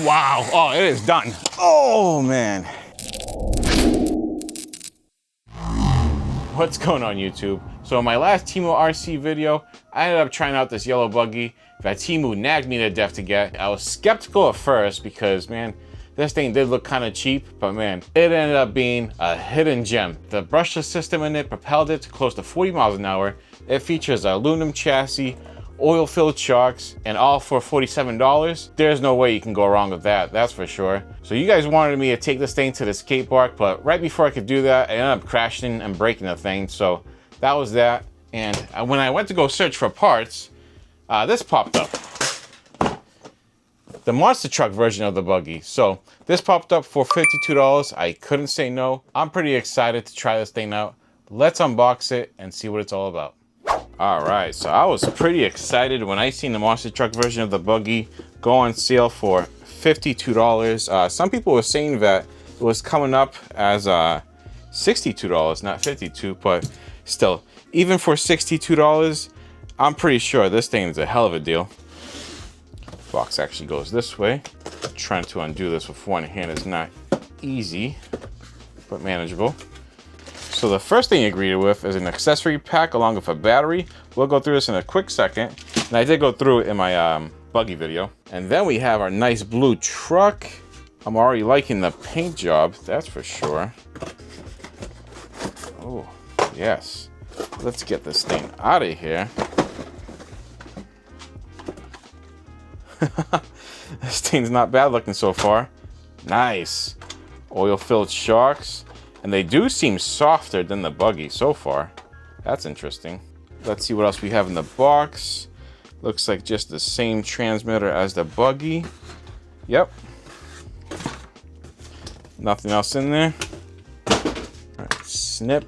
Wow, oh, it is done. Oh man. What's going on YouTube? So in my last Temu RC video, I ended up trying out this yellow buggy that Temu nagged me to death to get. I was skeptical at first because, man, this thing did look kind of cheap, but man, it ended up being a hidden gem. The brushless system in it propelled it to close to 40 miles an hour. It features an aluminum chassis, oil-filled shocks, and all for $47. There's no way you can go wrong with that, that's for sure. So you guys wanted me to take this thing to the skate park, but right before I could do that, I ended up crashing and breaking the thing. So that was that. And when I went to go search for parts, this popped up. The monster truck version of the buggy. So this popped up for $52. I couldn't say no. I'm pretty excited to try this thing out. Let's unbox it and see what it's all about. All right, so I was pretty excited when I seen the monster truck version of the buggy go on sale for $52. Some people were saying that it was coming up as $62, not $52, but still, even for $62, I'm pretty sure this thing is a hell of a deal. Box actually goes this way. Trying to undo this with one hand is not easy, but manageable. So the first thing you're greeted with is an accessory pack along with a battery. We'll go through this in a quick second. And I did go through it in my buggy video. And then we have our nice blue truck. I'm already liking the paint job, that's for sure. Oh, yes. Let's get this thing out of here. This thing's not bad looking so far. Nice. Oil-filled shocks. And they do seem softer than the buggy so far. That's interesting. Let's see what else we have in the box. Looks like just the same transmitter as the buggy. Yep. Nothing else in there. All right, snip.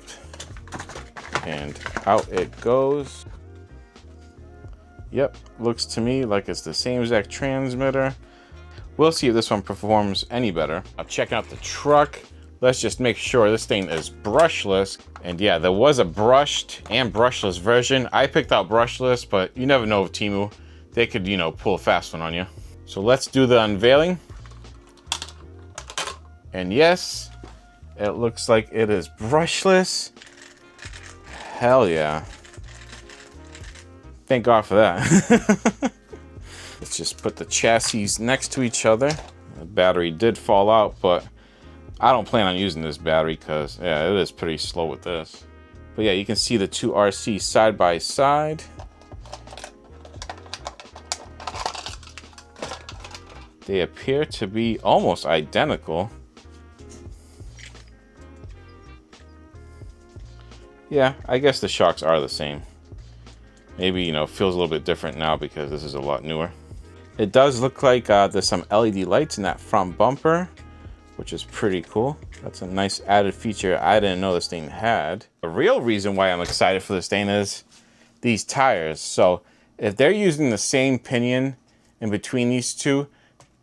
And out it goes. Yep, looks to me like it's the same exact transmitter. We'll see if this one performs any better. I'll check out the truck. Let's just make sure this thing is brushless. And yeah, there was a brushed and brushless version. I picked out brushless, but you never know with Temu. They could, you know, pull a fast one on you. So let's do the unveiling. And yes, it looks like it is brushless. Hell yeah. Thank God for that. Let's just put the chassis next to each other. The battery did fall out, but I don't plan on using this battery because, yeah, it is pretty slow with this. But yeah, you can see the two RCs side by side. They appear to be almost identical. Yeah, I guess the shocks are the same. Maybe, you know, feels a little bit different now because this is a lot newer. It does look like there's some LED lights in that front bumper, which is pretty cool. That's a nice added feature I didn't know this thing had. The real reason why I'm excited for this thing is these tires. So if they're using the same pinion in between these two,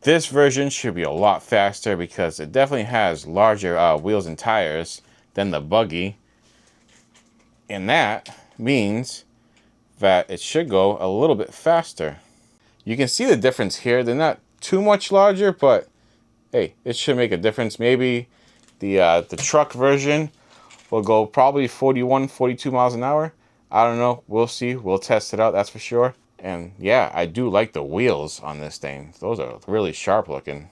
this version should be a lot faster because it definitely has larger wheels and tires than the buggy. And that means that it should go a little bit faster. You can see the difference here. They're not too much larger, but hey, it should make a difference. Maybe the truck version will go probably 41, 42 miles an hour. I don't know. We'll see. We'll test it out, that's for sure. And yeah, I do like the wheels on this thing. Those are really sharp looking.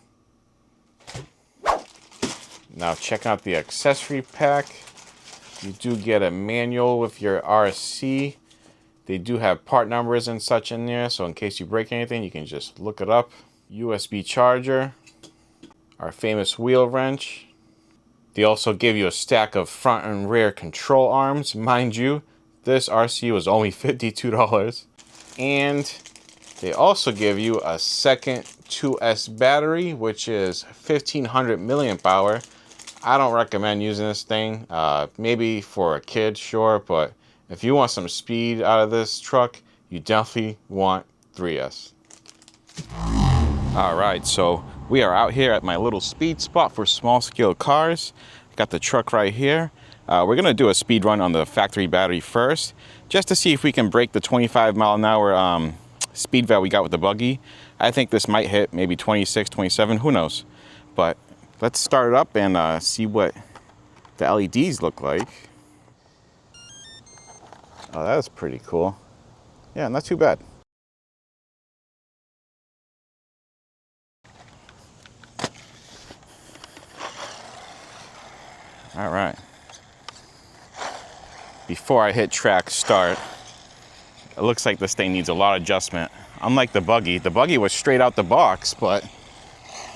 Now check out the accessory pack. You do get a manual with your RC. They do have part numbers and such in there, so in case you break anything, you can just look it up. USB charger, our famous wheel wrench. They also give you a stack of front and rear control arms. Mind you, this RC was only $52. And they also give you a second 2S battery, which is 1500 milliamp hour. I don't recommend using this thing. Maybe for a kid, sure, but if you want some speed out of this truck, you definitely want 3S. All right, so we are out here at my little speed spot for small scale cars. Got the truck right here. We're gonna do a speed run on the factory battery first, just to see if we can break the 25 mile an hour speed val we got with the buggy. I think this might hit maybe 26, 27, who knows. But let's start it up and see what the LEDs look like. Oh, that's pretty cool. Yeah, not too bad. All right. Before I hit track start, it looks like this thing needs a lot of adjustment. Unlike the buggy was straight out the box, but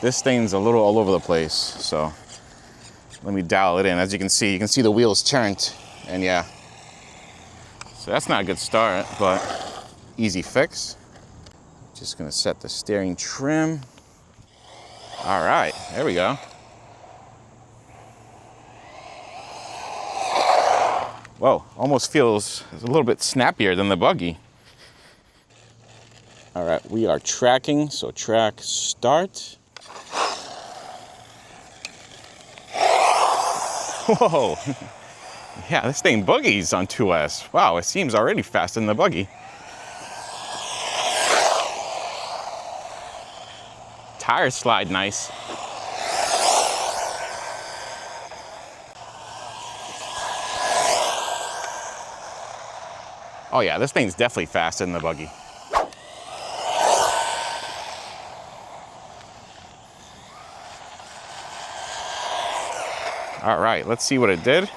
this thing's a little all over the place. So let me dial it in. As you can see the wheels turned, and yeah. So that's not a good start, but easy fix. Just gonna set the steering trim. All right, there we go. Whoa, almost feels a little bit snappier than the buggy. All right, we are tracking, so track start. Whoa, yeah, this thing buggies on 2S. Wow, it seems already faster than the buggy. Tires slide nice. Oh yeah, this thing's definitely faster than the buggy. All right, let's see what it did.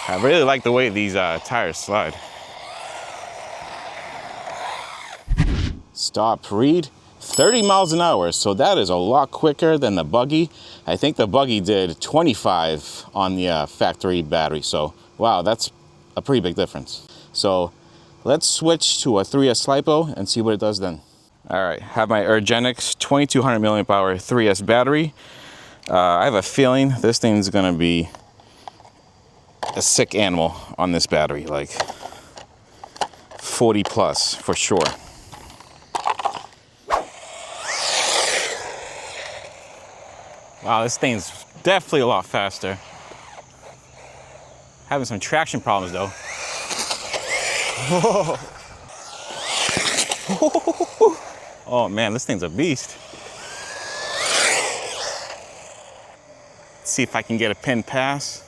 I really like the way these tires slide. Stop, read. 30 miles an hour, so that is a lot quicker than the buggy. I think the buggy did 25 on the factory battery, so wow, that's a pretty big difference. So let's switch to a 3S LiPo and see what it does then. All right, have my URGENEX 2200 milliamp hour 3S battery. I have a feeling this thing's gonna be a sick animal on this battery, like 40 plus for sure. Wow, this thing's definitely a lot faster. Having some traction problems though. Whoa. Oh man, this thing's a beast. Let's see if I can get a pin pass.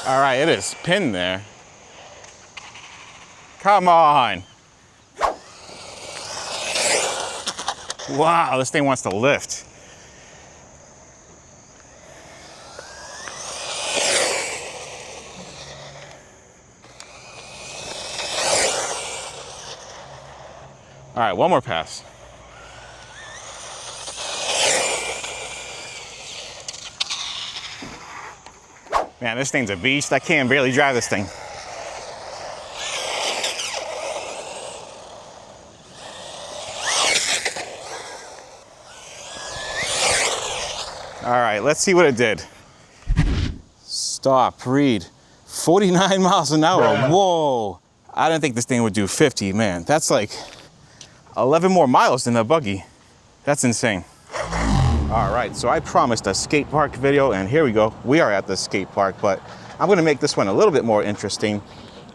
All right, it is pinned there. Come on. Wow, this thing wants to lift. All right, one more pass. Man, this thing's a beast. I can't barely drive this thing. All right, let's see what it did. Stop, read. 49 miles an hour, whoa. I didn't think this thing would do 50, man. That's like 11 more miles than the buggy. That's insane. All right, so I promised a skate park video, and here we go. We are at the skate park, but I'm gonna make this one a little bit more interesting.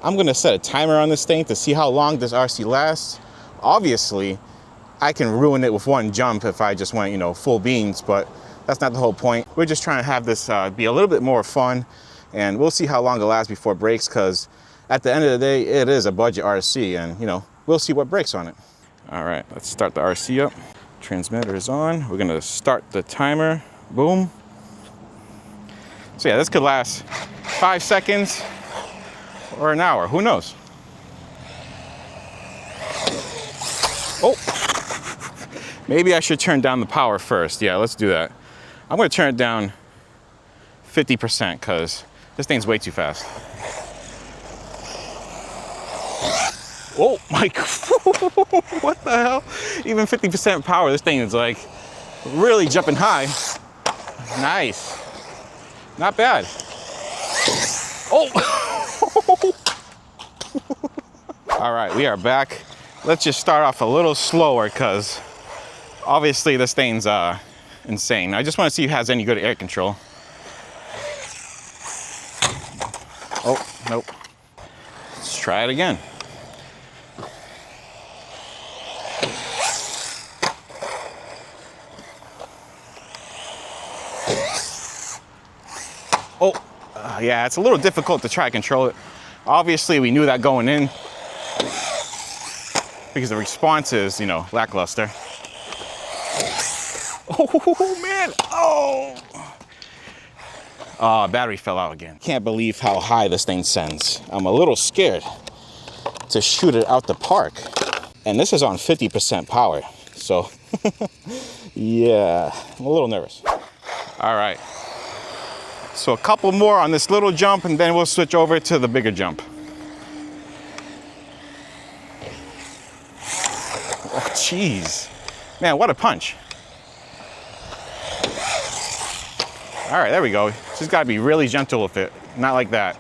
I'm gonna set a timer on this thing to see how long this RC lasts. Obviously, I can ruin it with one jump if I just went, full beans, but that's not the whole point. We're just trying to have this be a little bit more fun, and we'll see how long it lasts before it breaks, because at the end of the day, it is a budget RC, and we'll see what breaks on it. All right, let's start the RC up. Transmitter is on. We're gonna start the timer. Boom. So yeah, this could last 5 seconds or an hour, who knows? Oh, maybe I should turn down the power first. Yeah, let's do that. I'm gonna turn it down 50% because this thing's way too fast. Oh my, what the hell? Even 50% power, this thing is like really jumping high. Nice, not bad. Oh. All right, we are back. Let's just start off a little slower because Obviously this thing's insane. I just want to see if it has any good air control. Oh, nope. Let's try it again. Oh, yeah, it's a little difficult to try to control it. Obviously, we knew that going in because the response is, you know, lackluster. Oh, man. Oh. Oh, battery fell out again. Can't believe how high this thing sends. I'm a little scared to shoot it out the park. And this is on 50% power. So, yeah, I'm a little nervous. All right. So a couple more on this little jump, and then we'll switch over to the bigger jump. Oh, jeez. Man, what a punch. All right, there we go. Just gotta be really gentle with it. Not like that.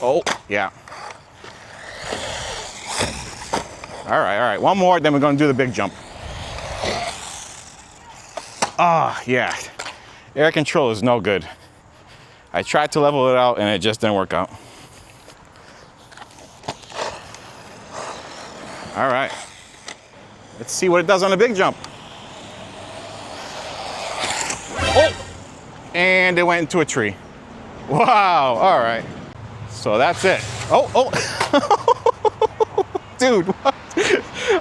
Oh, yeah. All right. One more, then we're gonna do the big jump. Ah, yeah. Air control is no good. I tried to level it out and it just didn't work out. All right. Let's see what it does on the big jump. Oh! And it went into a tree. Wow, all right. So that's it. Oh. Dude, what?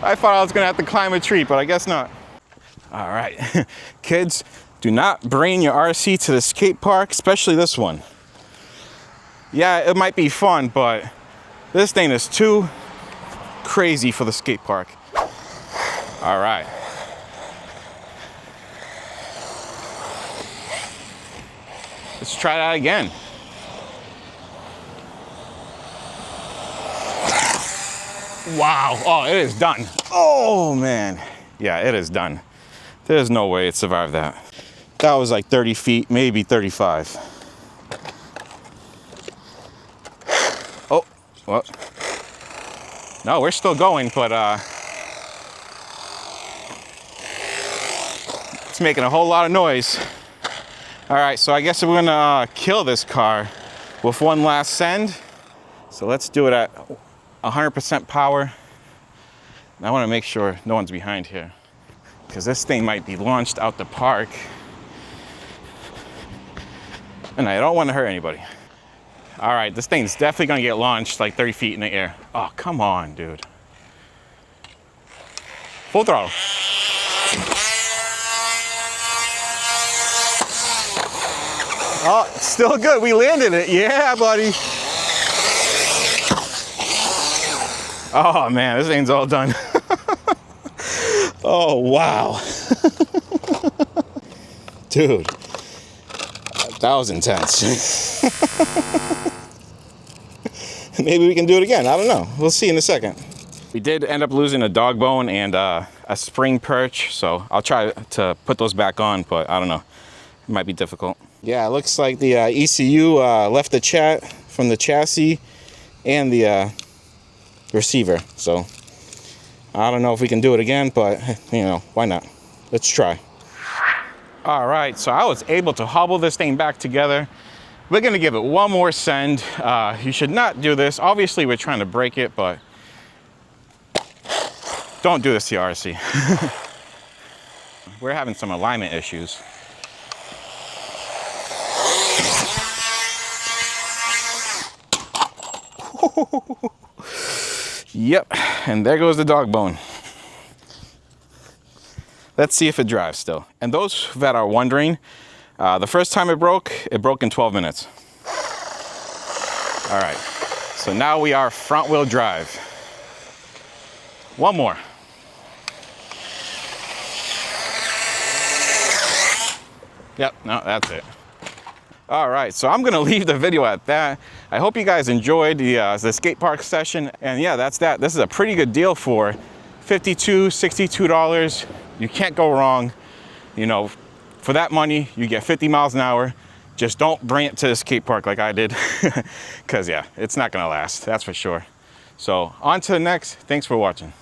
I thought I was gonna have to climb a tree, but I guess not. All right, kids, do not bring your RC to the skate park, especially this one. Yeah, it might be fun, but this thing is too crazy for the skate park. All right. Let's try that again. Wow, oh, it is done. Oh man, yeah, it is done. There's no way it survived that. That was like 30 feet, maybe 35. Oh, what? No, we're still going, but it's making a whole lot of noise. All right, so I guess we're gonna kill this car with one last send. So let's do it at 100% power. And I wanna make sure no one's behind here, because this thing might be launched out the park. And I don't want to hurt anybody. All right, this thing's definitely gonna get launched like 30 feet in the air. Oh, come on, dude. Full throttle. Oh, it's still good, we landed it. Yeah, buddy. Oh man, this thing's all done. Oh, wow. Dude, that was intense. Maybe we can do it again, I don't know. We'll see in a second. We did end up losing a dog bone and a spring perch, so I'll try to put those back on, but I don't know. It might be difficult. Yeah, it looks like the ECU left the chat from the chassis and the receiver, so I don't know if we can do it again, but you know, why not? Let's try. All right, so I was able to hobble this thing back together. We're gonna give it one more send. You should not do this. Obviously, we're trying to break it, but don't do this to your RC. We're having some alignment issues. Yep, and there goes the dog bone. Let's see if it drives still. And those that are wondering, the first time it broke in 12 minutes. All right, so now we are front wheel drive. One more. Yep, no, that's it. All right, so I'm gonna leave the video at that. I hope you guys enjoyed the skate park session. And yeah, that's that. This is a pretty good deal for $52, $62. You can't go wrong. You know, for that money, you get 50 miles an hour. Just don't bring it to the skate park like I did. Cause yeah, it's not gonna last, that's for sure. So on to the next. Thanks for watching.